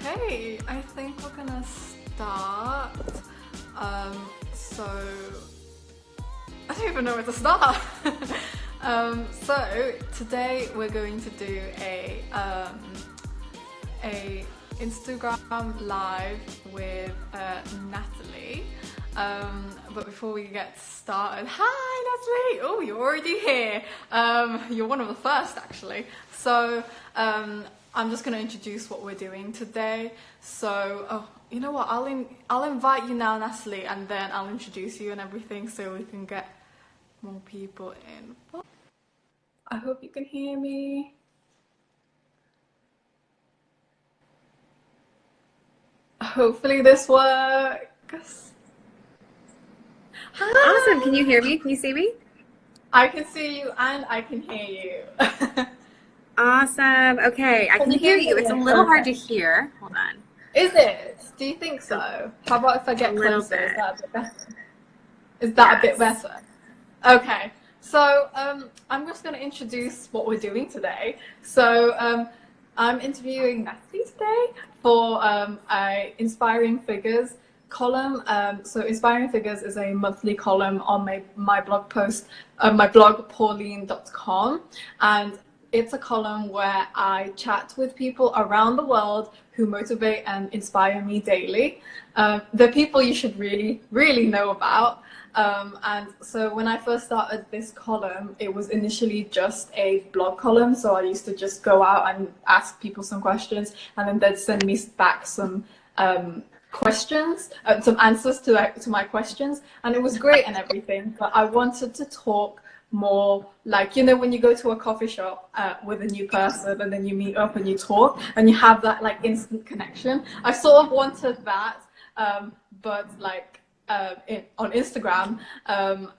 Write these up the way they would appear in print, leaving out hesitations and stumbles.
Okay, I think we're gonna start. So I don't even know where to start. So today we're going to do a Instagram live with Natalie. But before we get started, hi Natalie! Oh, you're already here. You're one of the first actually. So I'm just going to introduce what we're doing today. So, you know what? I'll invite you now, Natalie, and then I'll introduce you and everything so we can get more people in. I hope you can hear me. Hopefully this works. Hi. Awesome. Can you hear me? Can you see me? I can see you and I can hear you. Awesome. Okay. I can hear you. It's a little hard to hear. Hold on. Is it? Do you think so? How about if I get closer? Bit. Is that a bit better? Is that a bit better? Okay. So I'm just going to introduce what we're doing today. So I'm interviewing Natalie today for a Inspiring Figures column. So Inspiring Figures is a monthly column on my blog post, my blog Pauline.com, and it's a column where I chat with people around the world who motivate and inspire me daily. The people you should really know about. And so when I first started this column, it was initially just a blog column. So I used to just go out and ask people some questions, and then they'd send me back some questions, some answers to my questions. And it was great and everything, but I wanted to talk more like, you know, when you go to a coffee shop with a new person and then you meet up and you talk and you have that like instant connection. I sort of wanted that, but like on Instagram.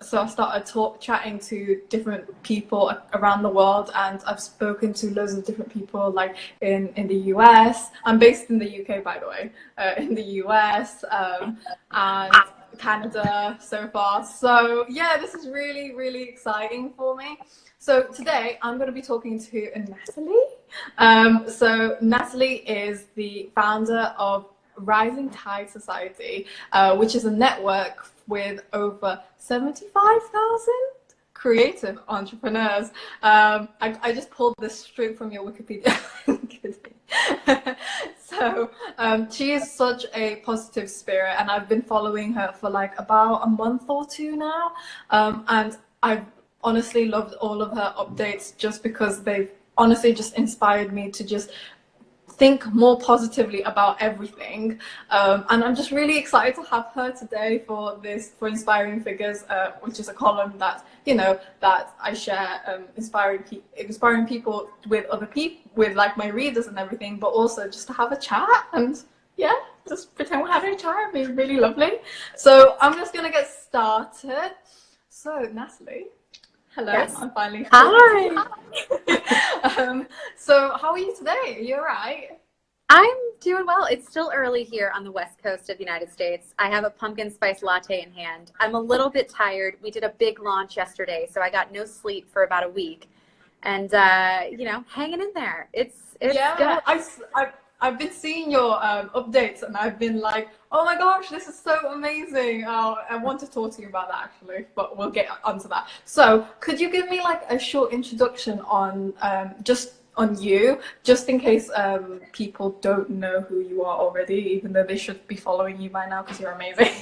So I started chatting to different people around the world, and I've spoken to loads of different people like in the US. I'm based in the UK, by the way, in the US and Canada so far. So yeah, this is really exciting for me. So today I'm going to be talking to Natalie. So Natalie is the founder of Rising Tide Society, which is a network with over 75,000 creative entrepreneurs. I just pulled this straight from your Wikipedia. So she is such a positive spirit, and I've been following her for like about a month or two now, and I've honestly loved all of her updates just because they've honestly just inspired me to just think more positively about everything, and I'm just really excited to have her today for Inspiring Figures, which is a column that, you know, that I share, inspiring people with other people, with like my readers and everything, but also just to have a chat and yeah, just pretend we're having a chat. It'd be really lovely. So I'm just gonna get started. So Natalie, hello. Yes. I'm finally. Hi. So how are you today? Are you all right? I'm doing well. It's still early here on the West Coast of the United States. I have a pumpkin spice latte in hand. I'm a little bit tired. We did a big launch yesterday, so I got no sleep for about a week. And you know, hanging in there. It's yeah. I've been seeing your updates, and I've been like, oh my gosh, this is so amazing. I want to talk to you about that actually, but we'll get onto that. So could you give me like a short introduction on just on you, just in case people don't know who you are already, even though they should be following you by now because you're amazing.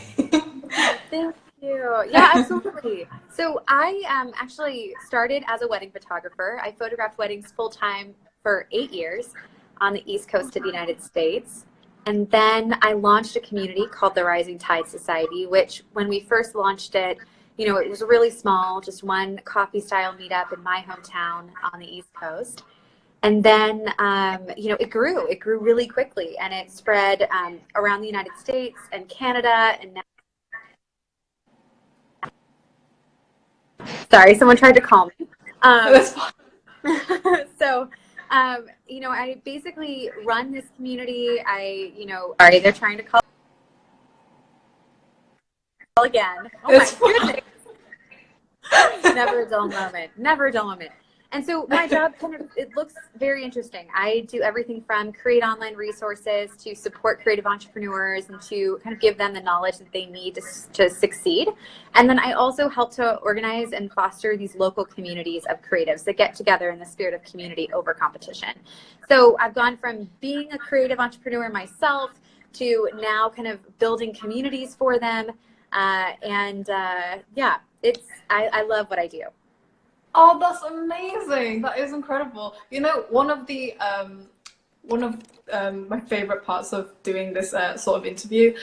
Thank you. Yeah, absolutely. So I actually started as a wedding photographer. I photographed weddings full-time for 8 years on the East Coast of the United States. And then I launched a community called the Rising Tide Society, which when we first launched it, you know, it was really small, just one coffee style meetup in my hometown on the East Coast. And then, you know, it grew really quickly, and it spread around the United States and Canada. And now, sorry, someone tried to call me. That's fine. So, you know, I basically run this community. Sorry, they're trying to call again. Oh my goodness. Never a dull moment. Never a dull moment. And so my job it looks very interesting. I do everything from create online resources to support creative entrepreneurs and to kind of give them the knowledge that they need to succeed. And then I also help to organize and foster these local communities of creatives that get together in the spirit of community over competition. So I've gone from being a creative entrepreneur myself to now kind of building communities for them. Yeah, I love what I do. Oh, that's amazing. That is incredible. You know, one of my favorite parts of doing this sort of interview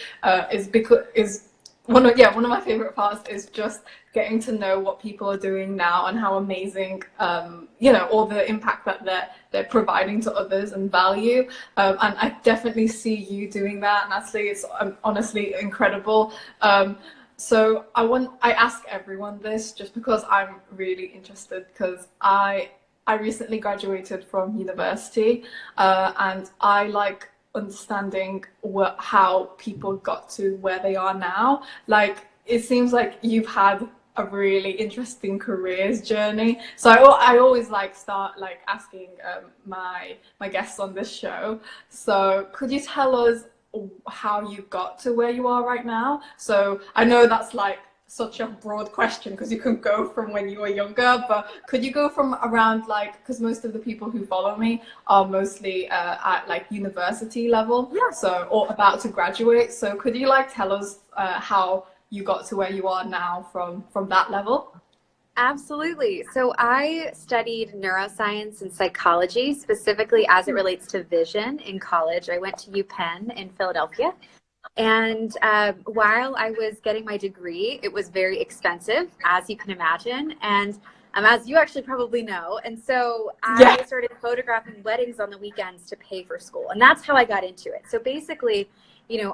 is one of my favorite parts is just getting to know what people are doing now and how amazing all the impact that they're providing to others and value. And I definitely see you doing that, Natalie. It's honestly incredible. So I ask everyone this just because I'm really interested, because I recently graduated from university, and I like understanding how people got to where they are now. Like, it seems like you've had a really interesting careers journey. So I always start asking my guests on this show. So could you tell us how you got to where you are right now? So I know that's such a broad question, because you can go from when you were younger, but could you go from around because most of the people who follow me are mostly at university level, or about to graduate. So could you tell us how you got to where you are now from that level? Absolutely. So I studied neuroscience and psychology, specifically as it relates to vision, in college. I went to UPenn in Philadelphia. And while I was getting my degree, it was very expensive, as you can imagine. And as you actually probably know. And so I started photographing weddings on the weekends to pay for school. And that's how I got into it. So basically,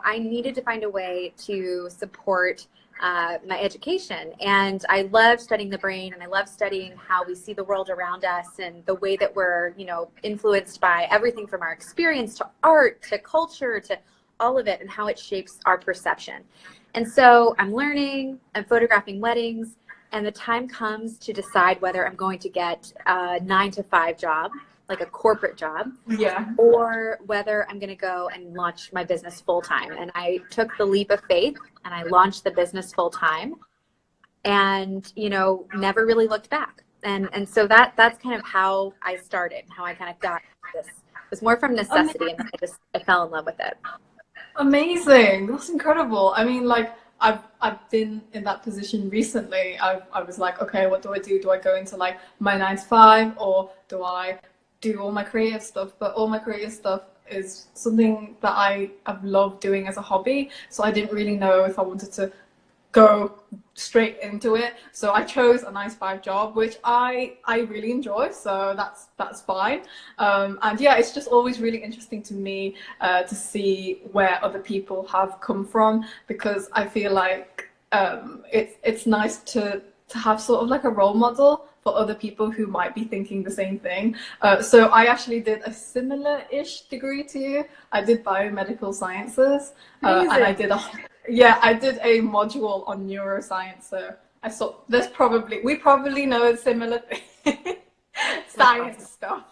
I needed to find a way to support my education. And I love studying the brain, and I love studying how we see the world around us and the way that we're, influenced by everything from our experience to art to culture to all of it, and how it shapes our perception. And so I'm photographing weddings, and the time comes to decide whether I'm going to get a 9-to-5 job, like a corporate job, or whether I'm going to go and launch my business full time. And I took the leap of faith, and I launched the business full time, and never really looked back. And so that's kind of how I started, how I kind of got this. It was more from necessity, and I fell in love with it. Amazing. That's incredible. I mean, I've been in that position recently. I was like, okay, what do I do? Do I go into my 9-to-5, or do I do all my creative stuff? But all my creative stuff is something that I've loved doing as a hobby. So I didn't really know if I wanted to go straight into it. So I chose a 9-to-5 job, which I really enjoy. So that's fine. And yeah, it's just always really interesting to me to see where other people have come from, because I feel like it's nice to have sort of a role model for other people who might be thinking the same thing. So I actually did a similar-ish degree to you. I did biomedical sciences, and I did a module on neuroscience. So I saw we probably know similar science stuff.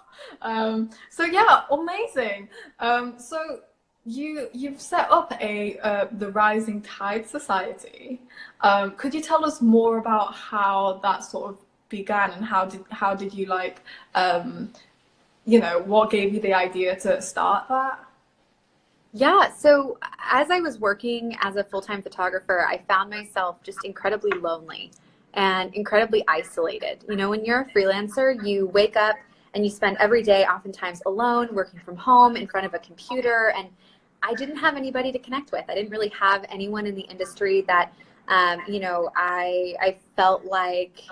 So yeah, amazing. So you've set up the Rising Tide Society. Could you tell us more about how that sort of began, and how did you what gave you the idea to start that? Yeah, so as I was working as a full-time photographer, I found myself just incredibly lonely and incredibly isolated. When you're a freelancer, you wake up and you spend every day oftentimes alone, working from home in front of a computer, and I didn't have anybody to connect with. I didn't really have anyone in the industry that, I felt like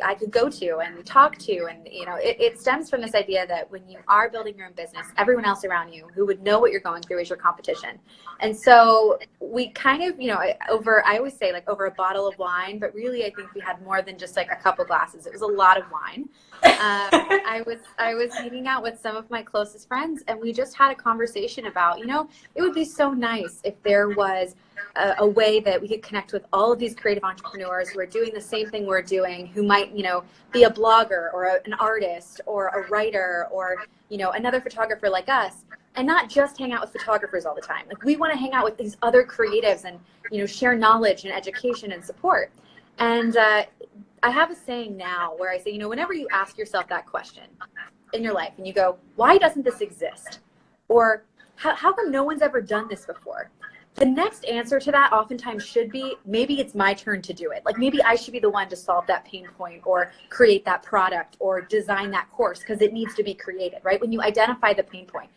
I could go to and talk to. And, it stems from this idea that when you are building your own business, everyone else around you who would know what you're going through is your competition. And so we kind of, I always say over a bottle of wine, but really I think we had more than just a couple glasses. It was a lot of wine. I was hanging out with some of my closest friends, and we just had a conversation about, it would be so nice if there was a way that we could connect with all of these creative entrepreneurs who are doing the same thing we're doing, who might might, be a blogger or an artist or a writer or, another photographer like us, and not just hang out with photographers all the time. Like, we want to hang out with these other creatives and, share knowledge and education and support. And I have a saying now where I say, whenever you ask yourself that question in your life and you go, why doesn't this exist? Or how come no one's ever done this before? The next answer to that oftentimes should be, maybe it's my turn to do it. Like, maybe I should be the one to solve that pain point or create that product or design that course because it needs to be created, right? When you identify the pain point.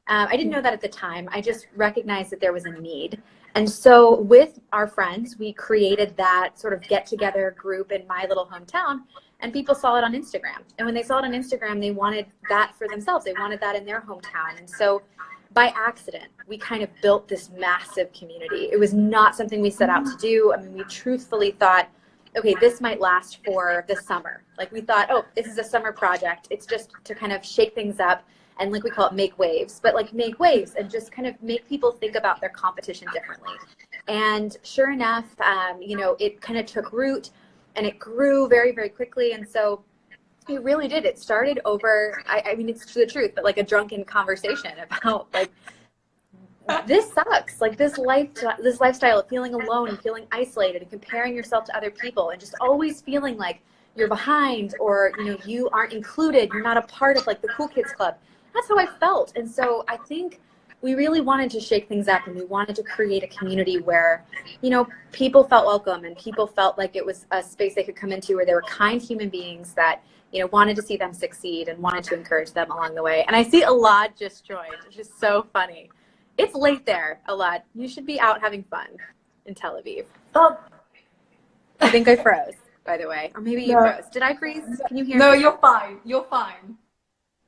I didn't know that at the time. I just recognized that there was a need. And so with our friends, we created that sort of get-together group in my little hometown, and people saw it on Instagram. And when they saw it on Instagram, they wanted that for themselves. They wanted that in their hometown. And so by accident, we kind of built this massive community. It was not something we set out to do. I mean, we truthfully thought, okay, this might last for the summer. Like, we thought, oh, this is a summer project. It's just to kind of shake things up. And like we call it, make waves, but like make waves and just kind of make people think about their competition differently. And sure enough, it kind of took root and it grew very, very quickly. And so it really did. It started over, I mean, it's the truth, but like a drunken conversation about like, this sucks. Like this lifestyle of feeling alone and feeling isolated and comparing yourself to other people and just always feeling like you're behind or, you aren't included. You're not a part of like the cool kids club. That's how I felt. And so I think we really wanted to shake things up and we wanted to create a community where, people felt welcome and people felt like it was a space they could come into where they were kind human beings that, wanted to see them succeed and wanted to encourage them along the way. And I see Alad just joined, which is so funny. It's late there, Alad. You should be out having fun in Tel Aviv. Oh. I think I froze, by the way. Or maybe you froze. Did I freeze? Can you hear me? No, you're fine. You're fine.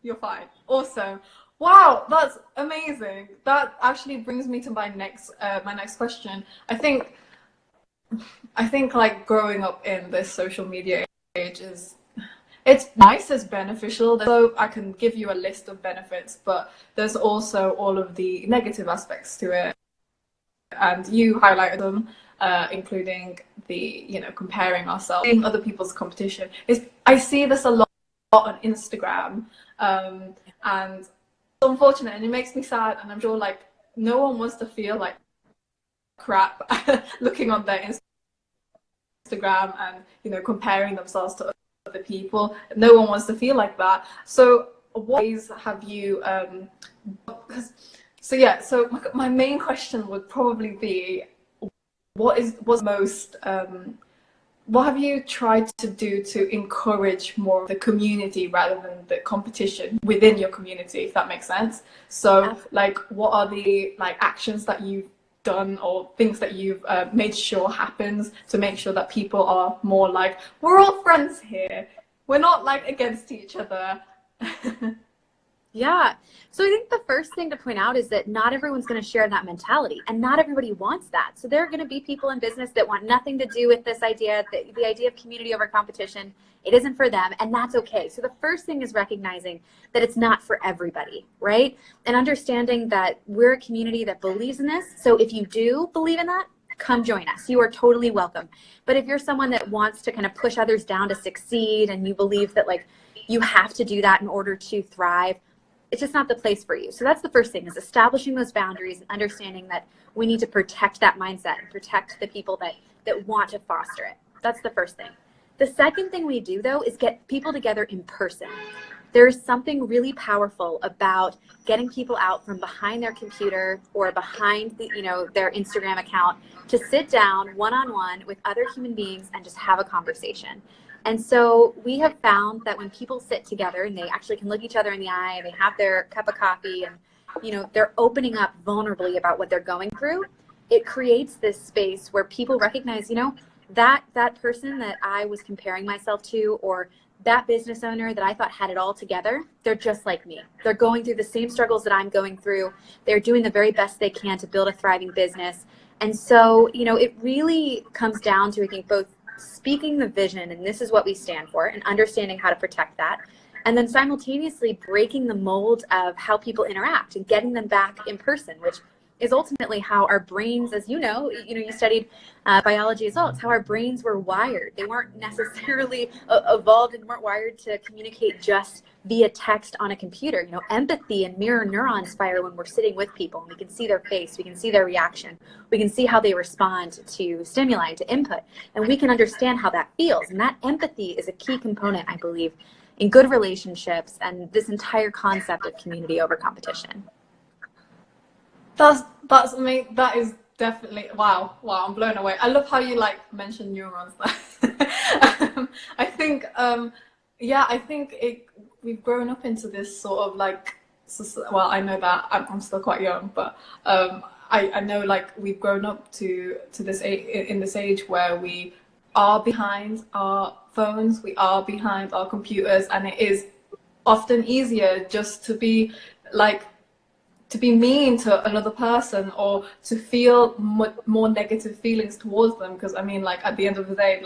You're fine. Awesome. Wow, that's amazing. That actually brings me to my next question. I think like growing up in this social media age it's nice, it's beneficial. So I can give you a list of benefits, but there's also all of the negative aspects to it. And you highlighted them, including the, comparing ourselves, seeing other people's competition. I see this a lot on Instagram. And it's unfortunate and it makes me sad, and I'm sure like no one wants to feel like crap looking on their Instagram and comparing themselves to other people. No one wants to feel like that. So what ways have you so my main question would probably be, what have you tried to do to encourage more of the community rather than the competition within your community, if that makes sense? So like, what are the like actions that you've done or things that you've made sure happens to make sure that people are more like, we're all friends here, we're not like against each other? Yeah. So I think the first thing to point out is that not everyone's going to share that mentality, and not everybody wants that. So there are going to be people in business that want nothing to do with this idea, the idea of community over competition. It isn't for them, and that's okay. So the first thing is recognizing that it's not for everybody, right? And understanding that we're a community that believes in this. So if you do believe in that, come join us. You are totally welcome. But if you're someone that wants to kind of push others down to succeed, and you believe that like you have to do that in order to thrive, it's just not the place for you. So that's the first thing, is establishing those boundaries and understanding that we need to protect that mindset and protect the people that want to foster it. That's the first thing. The second thing we do, though, is get people together in person. There is something really powerful about getting people out from behind their computer or behind their Instagram account to sit down one-on-one with other human beings and just have a conversation. And so we have found that when people sit together and they actually can look each other in the eye and they have their cup of coffee and, they're opening up vulnerably about what they're going through, it creates this space where people recognize, that person that I was comparing myself to, or that business owner that I thought had it all together, they're just like me. They're going through the same struggles that I'm going through. They're doing the very best they can to build a thriving business. And so, it really comes down to, I think, both speaking the vision, and this is what we stand for, and understanding how to protect that, and then simultaneously breaking the mold of how people interact and getting them back in person, which is ultimately how our brains, as you studied biology as well, it's how our brains were wired. They weren't necessarily evolved and weren't wired to communicate just via text on a computer. Empathy and mirror neurons fire when we're sitting with people and we can see their face, we can see their reaction, we can see how they respond to stimuli, to input, and we can understand how that feels. And that empathy is a key component, I believe, in good relationships and this entire concept of community over competition. That's amazing. That is definitely wow. I'm blown away. I love how you mention neurons there. I think we've grown up into this sort of well, I know that I'm still quite young, but I know we've grown up to this in this age where we are behind our phones, we are behind our computers, and it is often easier just to be mean to another person or to feel more negative feelings towards them, because at the end of the day,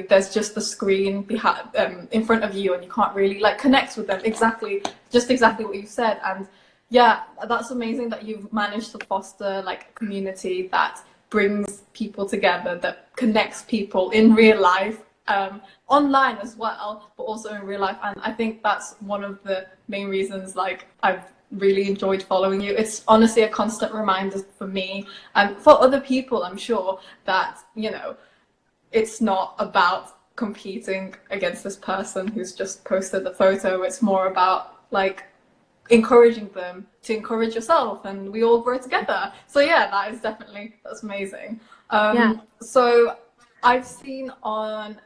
there's just the screen behind in front of you and you can't really connect with them. Exactly what you said. And yeah, that's amazing that you've managed to foster a community that brings people together, that connects people in real life, online as well, but also in real life. And I think that's one of the main reasons I've really enjoyed following you. It's honestly a constant reminder for me and for other people, I'm sure, that it's not about competing against this person who's just posted the photo. It's more about encouraging them to encourage yourself, and we all grow together. So yeah, that's amazing. So I've seen on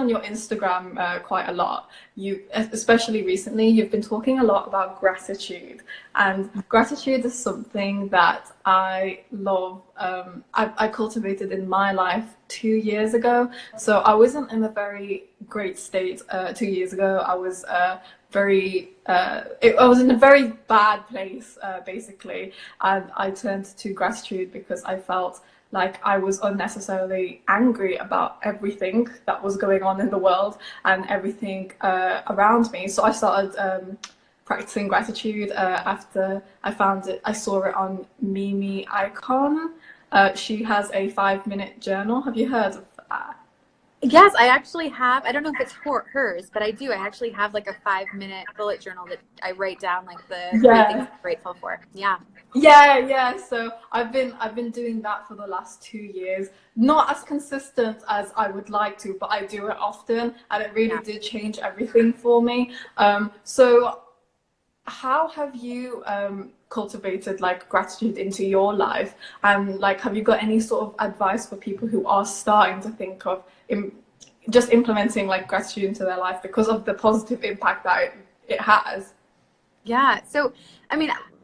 your Instagram quite a lot. Especially recently, you've been talking a lot about gratitude, and gratitude is something that I love. I cultivated in my life 2 years ago. So I wasn't in a very great state 2 years ago. I was I was in a very bad place, basically, and I turned to gratitude because I felt I was unnecessarily angry about everything that was going on in the world and everything around me. So I started practicing gratitude after I saw it on Mimi Icon. She has a 5-minute journal. Have you heard of that? Yes, I actually have. I don't know if it's hers, but I do. I actually have a 5-minute bullet journal that I write down the great things I'm grateful for. Yeah. Yeah. So I've been doing that for the last 2 years. Not as consistent as I would like to, but I do it often, and it really did change everything for me. So how have you cultivated gratitude into your life, and have you got any sort of advice for people who are starting to think of just implementing gratitude into their life because of the positive impact that it has? Yeah. So,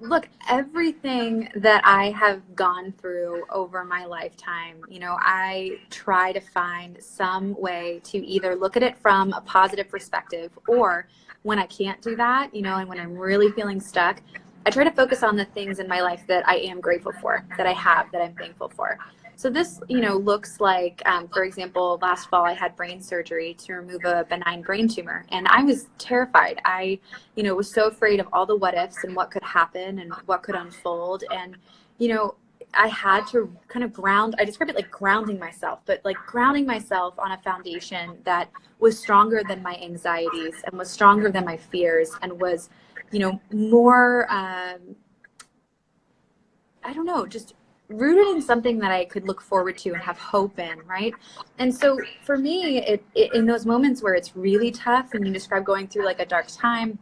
look, everything that I have gone through over my lifetime, I try to find some way to either look at it from a positive perspective, or when I can't do that, and when I'm really feeling stuck, I try to focus on the things in my life that I am grateful for, that I have, that I'm thankful for. So this, looks like, for example, last fall I had brain surgery to remove a benign brain tumor, and I was terrified. I, was so afraid of all the what ifs and what could happen and what could unfold. And, I had to kind of I describe it like grounding myself, but grounding myself on a foundation that was stronger than my anxieties and was stronger than my fears and was, more, I don't know, just rooted in something that I could look forward to and have hope in, right? And so for me, it in those moments where it's really tough, and you describe going through a dark time,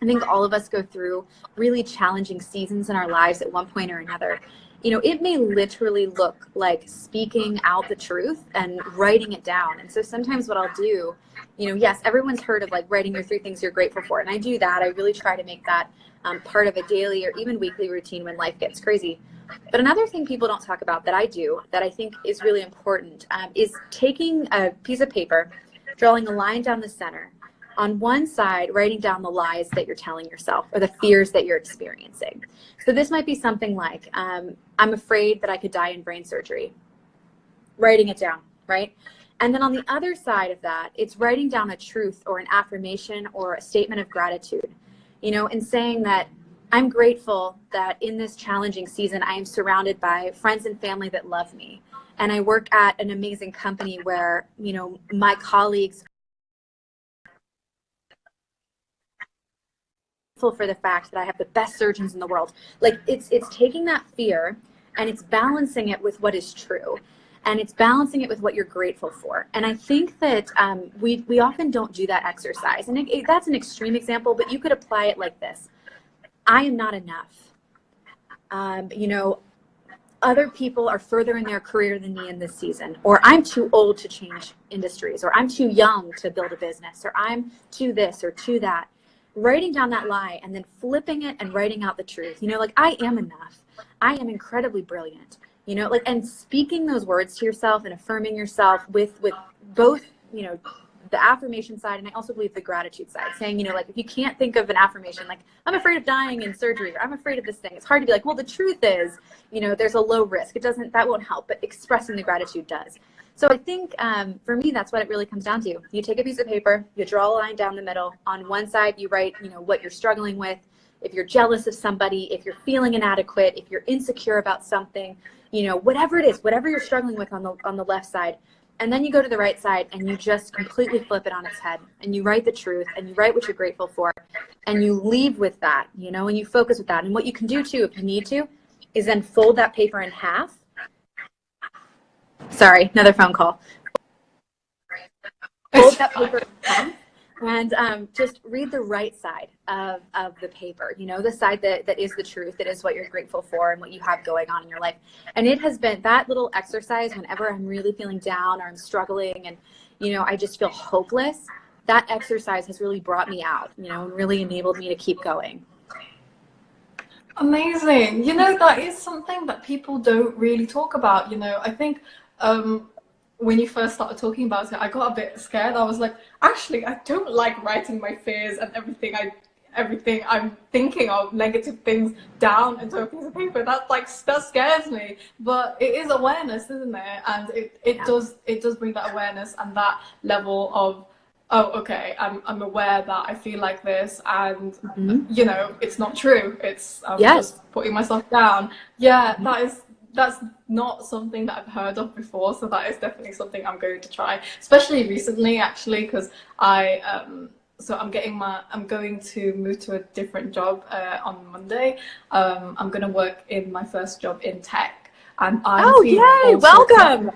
I think all of us go through really challenging seasons in our lives at one point or another. It may literally look like speaking out the truth and writing it down. And so sometimes what I'll do, yes, everyone's heard of writing your 3 things you're grateful for. And I do that. I really try to make that part of a daily or even weekly routine when life gets crazy. But another thing people don't talk about that I do, that I think is really important, is taking a piece of paper, drawing a line down the center. On one side, writing down the lies that you're telling yourself or the fears that you're experiencing. So this might be something like, I'm afraid that I could die in brain surgery. Writing it down, right? And then on the other side of that, it's writing down a truth or an affirmation or a statement of gratitude, and saying that I'm grateful that in this challenging season, I am surrounded by friends and family that love me. And I work at an amazing company where, you know, my colleagues are for the fact that I have the best surgeons in the world. Like it's taking that fear and it's balancing it with what is true. And it's balancing it with what you're grateful for. And I think that we often don't do that exercise. And that's an extreme example, but you could apply it like this. I am not enough. You know, other people are further in their career than me in this season, or I'm too old to change industries, or I'm too young to build a business, or I'm too this or too that. Writing down that lie and then flipping it and writing out the truth. You know, like, I am enough. I am incredibly brilliant. You know, like, and speaking those words to yourself and affirming yourself with both, you know, the affirmation side, and I also believe the gratitude side, saying, you know, like, if you can't think of an affirmation, like, I'm afraid of dying in surgery, or I'm afraid of this thing, it's hard to be like, well, the truth is, you know, there's a low risk. That won't help, but expressing the gratitude does. So I think for me, that's what it really comes down to. You take a piece of paper, you draw a line down the middle. On one side, you write, you know, what you're struggling with. If you're jealous of somebody, if you're feeling inadequate, if you're insecure about something, you know, whatever it is, whatever you're struggling with on the left side. And then you go to the right side and you just completely flip it on its head and you write the truth and you write what you're grateful for and you leave with that, you know, and you focus with that. And what you can do too, if you need to, is then fold that paper in half. Sorry, another phone call. Fold that paper in half and just read the right side of the paper, you know, the side that is the truth, that is what you're grateful for and what you have going on in your life. And it has been that little exercise whenever I'm really feeling down or I'm struggling and, you know, I just feel hopeless, that exercise has really brought me out, you know, and really enabled me to keep going. Amazing. You know, that is something that people don't really talk about. You know, I think when you first started talking about it, I got a bit scared. I was like, actually, I don't like writing my fears and everything I'm thinking of, negative things, down into a piece of paper. That scares me. But it is awareness, isn't it? And it does bring that awareness and that level of, oh, okay, I'm aware that I feel like this, and you know, it's not true. It's just putting myself down. Yeah, that's not something that I've heard of before, so that is definitely something I'm going to try, especially recently, actually, because I'm going to move to a different job on Monday. I'm going to work in my first job in tech, and welcome.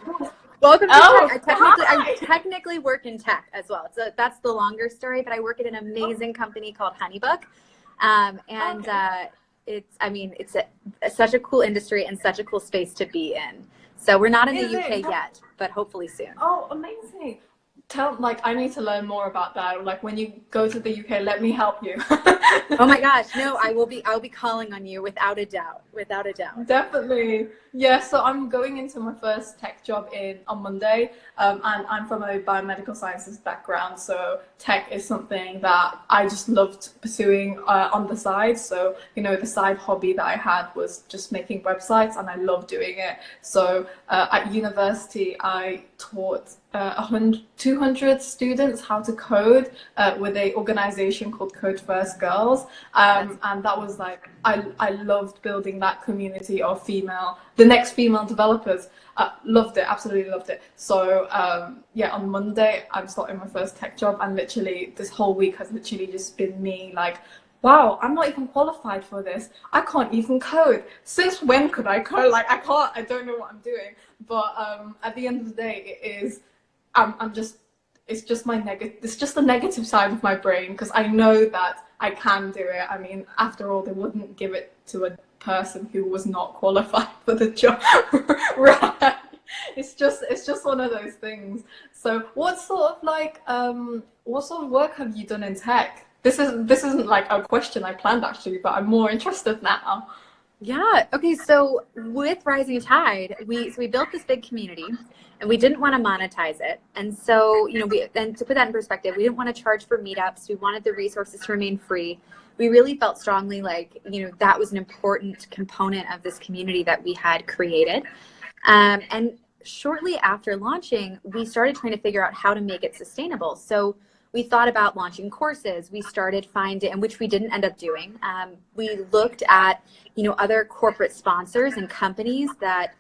Welcome to tech. I technically work in tech as well. So that's the longer story, but I work at an amazing company called Honeybook. It's such a cool industry and such a cool space to be in. So we're not in the UK yet, but hopefully soon. Oh, amazing. I need to learn more about that. Like, when you go to the UK, let me help you. Oh my gosh, no, I'll be calling on you without a doubt. Definitely. Yeah, so I'm going into my first tech job on Monday, and I'm from a biomedical sciences background, so tech is something that I just loved pursuing on the side. So, you know, the side hobby that I had was just making websites, and I love doing it. So at university, I taught 200 students how to code with an organization called Code First Girls, and that was like, I loved building that community of the next female developers. Loved it, absolutely loved it. So on Monday I'm starting my first tech job, and literally this whole week has literally just been me like, wow, I'm not even qualified for this. I can't even code. Since when could I code? Like, I don't know what I'm doing. But at the end of the day, it's just the negative side of my brain, because I know that I can do it. I mean, after all, they wouldn't give it to a person who was not qualified for the job. Right? It's just one of those things. So what sort of work have you done in tech? This isn't like a question I planned, actually, but I'm more interested now. Yeah. Okay. So with Rising Tide, we built this big community, and we didn't want to monetize it. And so, you know, and to put that in perspective, we didn't want to charge for meetups. We wanted the resources to remain free. We really felt strongly like, you know, that was an important component of this community that we had created. And shortly after launching, we started trying to figure out how to make it sustainable. So we thought about launching courses. We started finding, and which we didn't end up doing. We looked at, other corporate sponsors and companies that,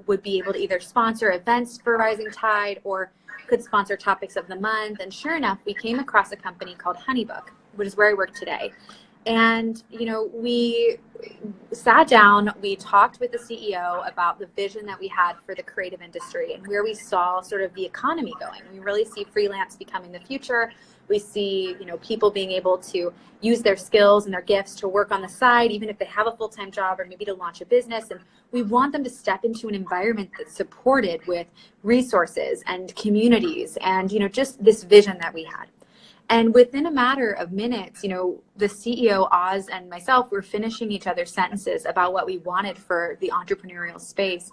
would be able to either sponsor events for Rising Tide or could sponsor topics of the month. And sure enough, we came across a company called Honeybook, which is where I work today. And, we sat down, we talked with the CEO about the vision that we had for the creative industry and where we saw sort of the economy going. We really see freelance becoming the future. We see, people being able to use their skills and their gifts to work on the side, even if they have a full-time job or maybe to launch a business. And we want them to step into an environment that's supported with resources and communities and, just this vision that we had. And within a matter of minutes, the CEO, Oz, and myself were finishing each other's sentences about what we wanted for the entrepreneurial space.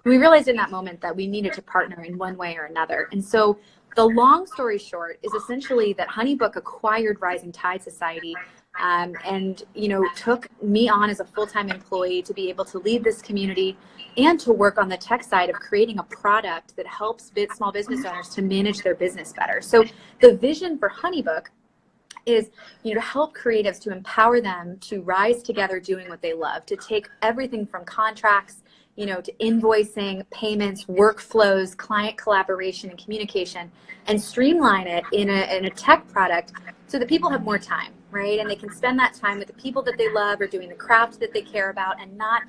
We realized in that moment that we needed to partner in one way or another. And so the long story short is essentially that Honeybook acquired Rising Tide Society and, took me on as a full-time employee to be able to lead this community and to work on the tech side of creating a product that helps small business owners to manage their business better. So the vision for Honeybook is, to help creatives, to empower them to rise together doing what they love, to take everything from contracts, to invoicing, payments, workflows, client collaboration, and communication, and streamline it in a tech product so that people have more time, right? And they can spend that time with the people that they love or doing the craft that they care about and not,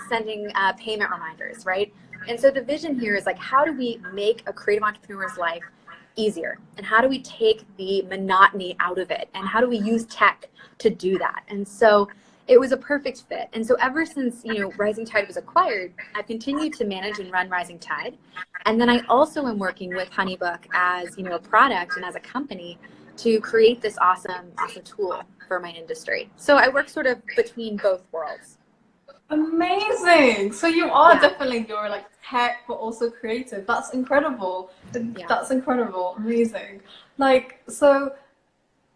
sending payment reminders, right? And so the vision here is like, how do we make a creative entrepreneur's life easier? And how do we take the monotony out of it? And how do we use tech to do that? And so it was a perfect fit. And so ever since, Rising Tide was acquired, I've continued to manage and run Rising Tide. And then I also am working with Honeybook as, a product and as a company to create this awesome tool for my industry. So I work sort of between both worlds. Amazing. So you are definitely, you're like tech, but also creative. That's incredible. Yeah. That's incredible. Amazing. Like, so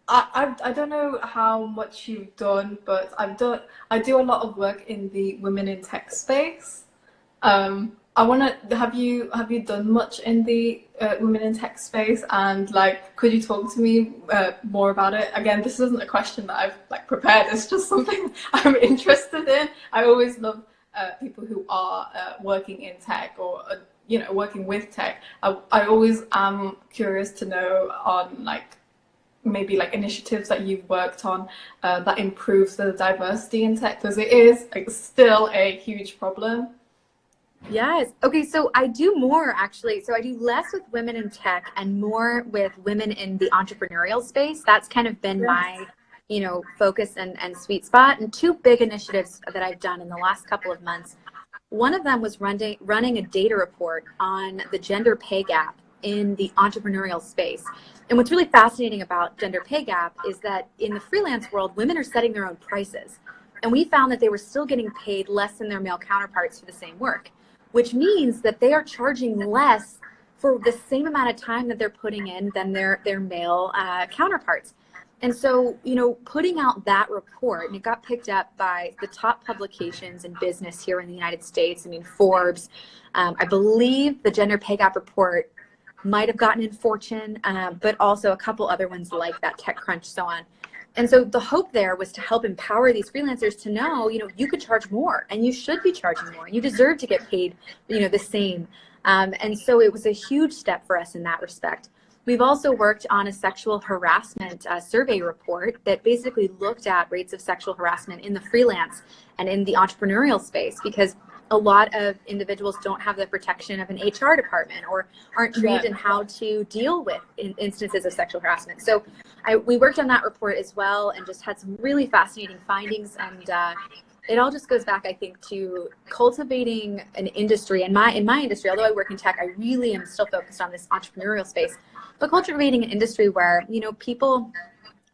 I don't know how much you've done, but I do a lot of work in the women in tech space. Have you done much in the women in tech space, and like, could you talk to me more about it? Again, this isn't a question that I've prepared. It's just something I'm interested in. I always love people who are working in tech or working with tech. I always am curious to know on maybe initiatives that you've worked on that improves the diversity in tech, because it is still a huge problem. Yes. Okay. So I do more actually. So I do less with women in tech and more with women in the entrepreneurial space. That's kind of been my, focus and sweet spot. And two big initiatives that I've done in the last couple of months. One of them was running a data report on the gender pay gap in the entrepreneurial space. And what's really fascinating about gender pay gap is that in the freelance world, women are setting their own prices. And we found that they were still getting paid less than their male counterparts for the same work, which means that they are charging less for the same amount of time that they're putting in than their male counterparts. And so, putting out that report, and it got picked up by the top publications in business here in the United States. I mean, Forbes, I believe the gender pay gap report might have gotten in Fortune, but also a couple other ones like that, TechCrunch, so on. And so the hope there was to help empower these freelancers to know, you could charge more and you should be charging more. You deserve to get paid, the same. And so it was a huge step for us in that respect. We've also worked on a sexual harassment survey report that basically looked at rates of sexual harassment in the freelance and in the entrepreneurial space, because a lot of individuals don't have the protection of an HR department or aren't trained in how to deal with instances of sexual harassment. So we worked on that report as well and just had some really fascinating findings. And it all just goes back, I think, to cultivating an industry. In my industry, although I work in tech, I really am still focused on this entrepreneurial space, but cultivating an industry where, people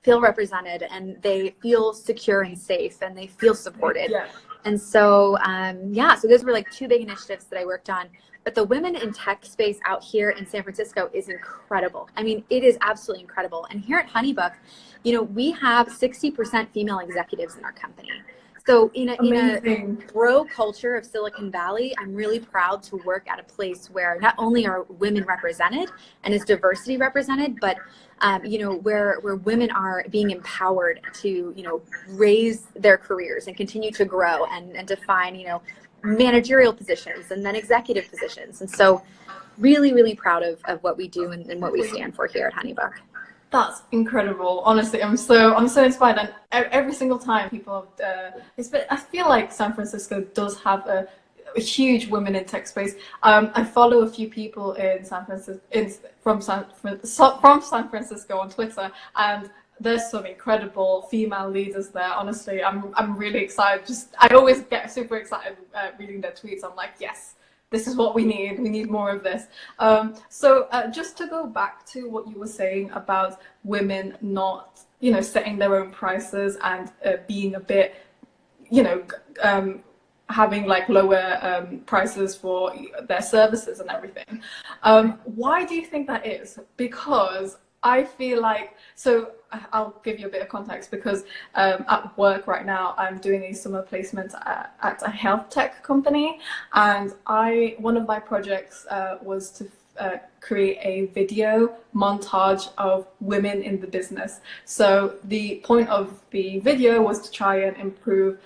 feel represented and they feel secure and safe and they feel supported. Yeah. And so, so those were two big initiatives that I worked on. But the women in tech space out here in San Francisco is incredible. I mean, it is absolutely incredible. And here at Honeybook, we have 60% female executives in our company. So in a Amazing. bro culture of Silicon Valley, I'm really proud to work at a place where not only are women represented and is diversity represented, but where women are being empowered to, raise their careers and continue to grow and define, managerial positions and then executive positions. And so really, really proud of what we do and what we stand for here at Honeybook. That's incredible. Honestly, I'm so inspired, and every single time people, I feel like San Francisco does have a huge women in tech space. I follow a few people in San Francisco, from San Francisco on Twitter, and there's some incredible female leaders there. Honestly, I'm really excited. I always get super excited reading their tweets. I'm like, yes, this is what we need. We need more of this. So just to go back to what you were saying about women not, setting their own prices and being a bit, having like lower prices for their services and everything. Why do you think that is? Because I feel like, so I'll give you a bit of context, because at work right now, I'm doing a summer placement at a health tech company, and one of my projects was to create a video montage of women in the business. So the point of the video was to try and improve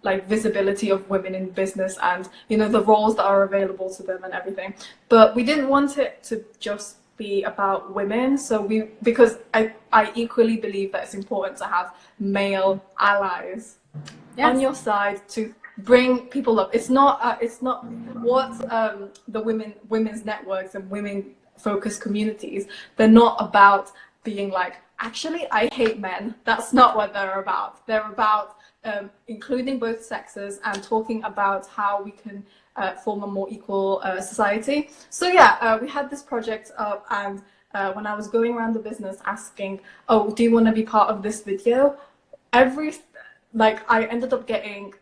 like visibility of women in business and the roles that are available to them and everything. But we didn't want it to just be about women, because I equally believe that it's important to have male allies on your side to bring people up. It's not what the women's networks and women focused communities, they're not about being like, actually I hate men. That's not what they're about. They're about including both sexes and talking about how we can form a more equal society. So yeah, we had this project up, and when I was going around the business asking, oh, do you want to be part of this video? I ended up getting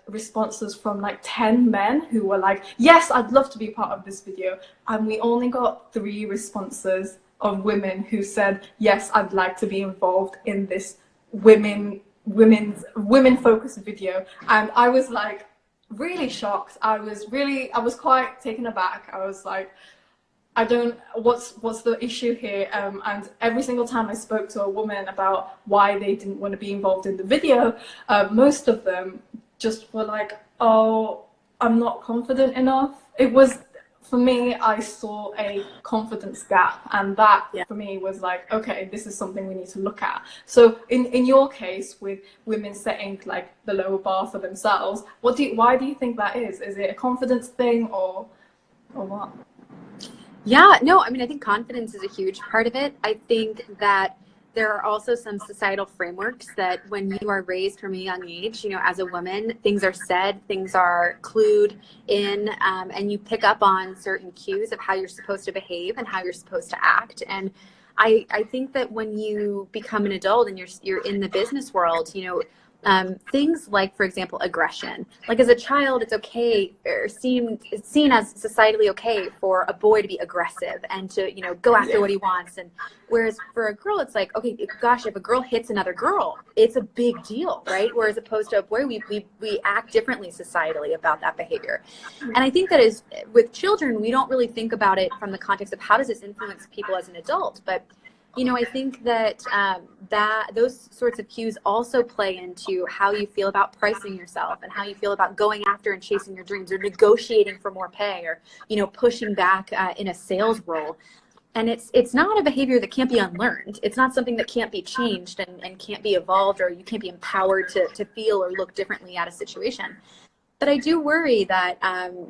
responses from like 10 men who were like, yes, I'd love to be part of this video. And we only got 3 responses of women who said, yes, I'd like to be involved in this women focused video. And I was like really shocked. I was quite taken aback. I was like, what's the issue here? And every single time I spoke to a woman about why they didn't want to be involved in the video, most of them just were like, oh, I'm not confident enough. It was, for me, I saw a confidence gap, and that for me was like, okay, this is something we need to look at. So in your case, with women setting like the lower bar for themselves, why do you think that is? Is it a confidence thing or what? Yeah, no, I mean, I think confidence is a huge part of it. I think that there are also some societal frameworks that when you are raised from a young age, as a woman, things are said, things are clued in, and you pick up on certain cues of how you're supposed to behave and how you're supposed to act. And I think that when you become an adult and you're in the business world, things like, for example, aggression. Like as a child, it's okay, or it's seen as societally okay for a boy to be aggressive and to, go after what he wants. And whereas for a girl, it's like, okay, gosh, if a girl hits another girl, it's a big deal, right? Whereas opposed to a boy, we act differently societally about that behavior. And I think that is with children, we don't really think about it from the context of how does this influence people as an adult, but I think that those sorts of cues also play into how you feel about pricing yourself and how you feel about going after and chasing your dreams or negotiating for more pay or, pushing back in a sales role. And it's not a behavior that can't be unlearned. It's not something that can't be changed and can't be evolved, or you can't be empowered to feel or look differently at a situation. But I do worry that,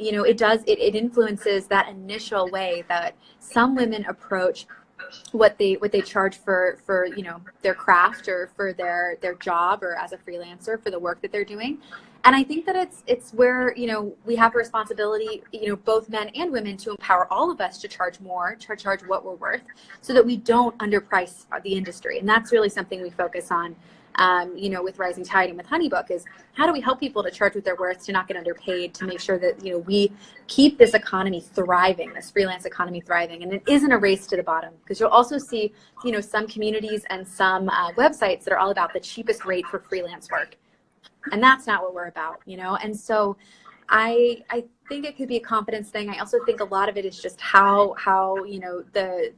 it influences that initial way that some women approach what they charge for their craft or for their job or as a freelancer for the work that they're doing. And I think that it's where we have a responsibility, both men and women, to empower all of us to charge more, to charge what we're worth, so that we don't underprice the industry. And that's really something we focus on with Rising Tide and with Honeybook, is how do we help people to charge what they're worth, to not get underpaid, to make sure that we keep this economy thriving, this freelance economy thriving. And it isn't a race to the bottom, because you'll also see some communities and some websites that are all about the cheapest rate for freelance work. And that's not what we're about, you know? And so I think it could be a confidence thing. I also think a lot of it is just how you know, the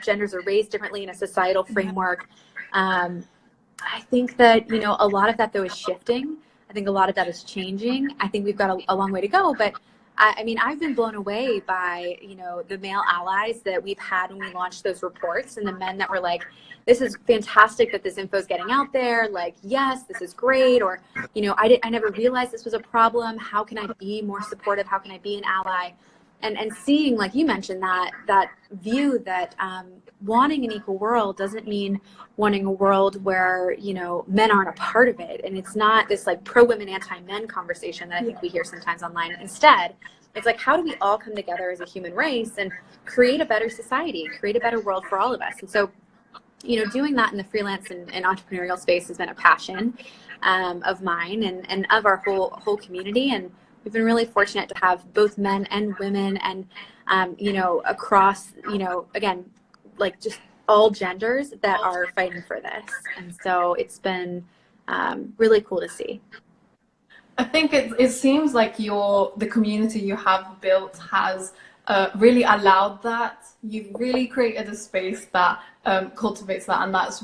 genders are raised differently in a societal framework. I think that, you know, a lot of that though is shifting. I think a lot of that is changing. I think we've got a long way to go, but I mean, I've been blown away by, you know, the male allies that we've had when we launched those reports, and the men that were like, this is fantastic that this info is getting out there. Like, yes, this is great. Or, you know, I never realized this was a problem. How can I be more supportive? How can I be an ally? And seeing, like you mentioned, that view that wanting an equal world doesn't mean wanting a world where, you know, men aren't a part of it. And it's not this like pro-women, anti-men conversation that I think we hear sometimes online. Instead, it's like, how do we all come together as a human race and create a better society, create a better world for all of us? And so, you know, doing that in the freelance and entrepreneurial space has been a passion of mine and of our whole community. And we've been really fortunate to have both men and women and, you know, across, you know, again, like just all genders that are fighting for this. And so it's been really cool to see. I think it seems like the community you have built has really allowed that. You've really created a space that cultivates that, and that's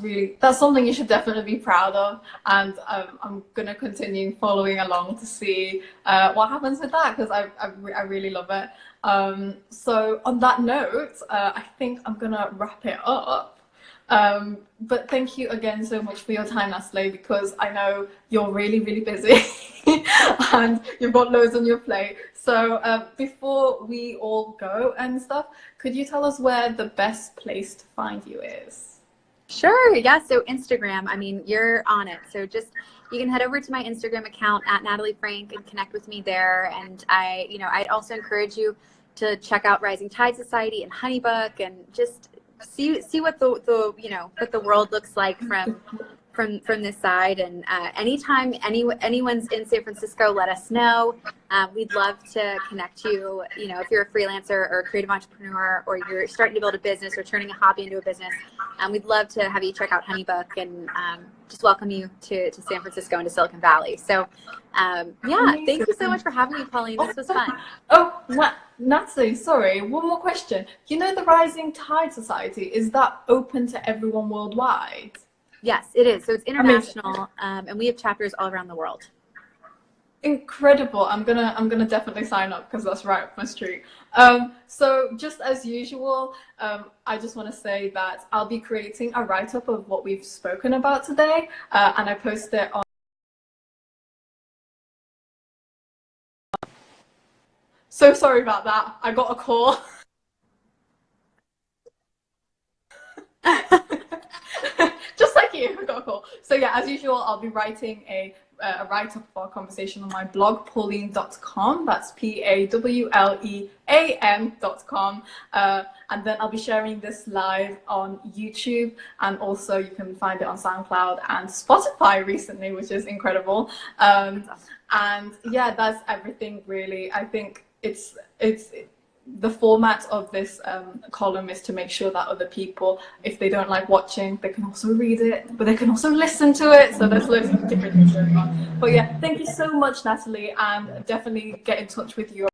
something you should definitely be proud of. And I'm gonna continue following along to see what happens with that, because I really love it. So on that note, I think I'm gonna wrap it up. But thank you again so much for your time, Natalie, because I know you're really, really busy and you've got loads on your plate. So before we all go and stuff, could you tell us where the best place to find you is? Sure. Yeah. So Instagram, I mean, you're on it. So just, you can head over to my Instagram account at Natalie Franke and connect with me there. And I'd also encourage you to check out Rising Tide Society and Honeybook, and just see what what the world looks like from this side. And anytime anyone's in San Francisco, let us know. We'd love to connect you. You know, if you're a freelancer or a creative entrepreneur, or you're starting to build a business or turning a hobby into a business, we'd love to have you check out Honeybook and just welcome you to San Francisco and to Silicon Valley. So yeah, thank you so much for having me, Pauline. This was fun. Oh, Natalie, sorry, one more question. You know, the Rising Tide Society, is that open to everyone worldwide? Yes, it is. So it's international, and we have chapters all around the world. Incredible. I'm gonna definitely sign up, because that's right up my street. So just as usual, I just want to say that I'll be creating a write-up of what we've spoken about today, and I post it on. So sorry about that. I got a call. Just like you, I got a call. So yeah, as usual, I'll be writing a write-up of our conversation on my blog, pauline.com. That's PAWLEAN.com. And then I'll be sharing this live on YouTube, and also you can find it on SoundCloud and Spotify recently, which is incredible. And yeah, that's everything really. I think it's the format of this column is to make sure that other people, if they don't like watching, they can also read it, but they can also listen to it. So there's loads of different things going on. But yeah, thank you so much, Natalie, and definitely get in touch with you.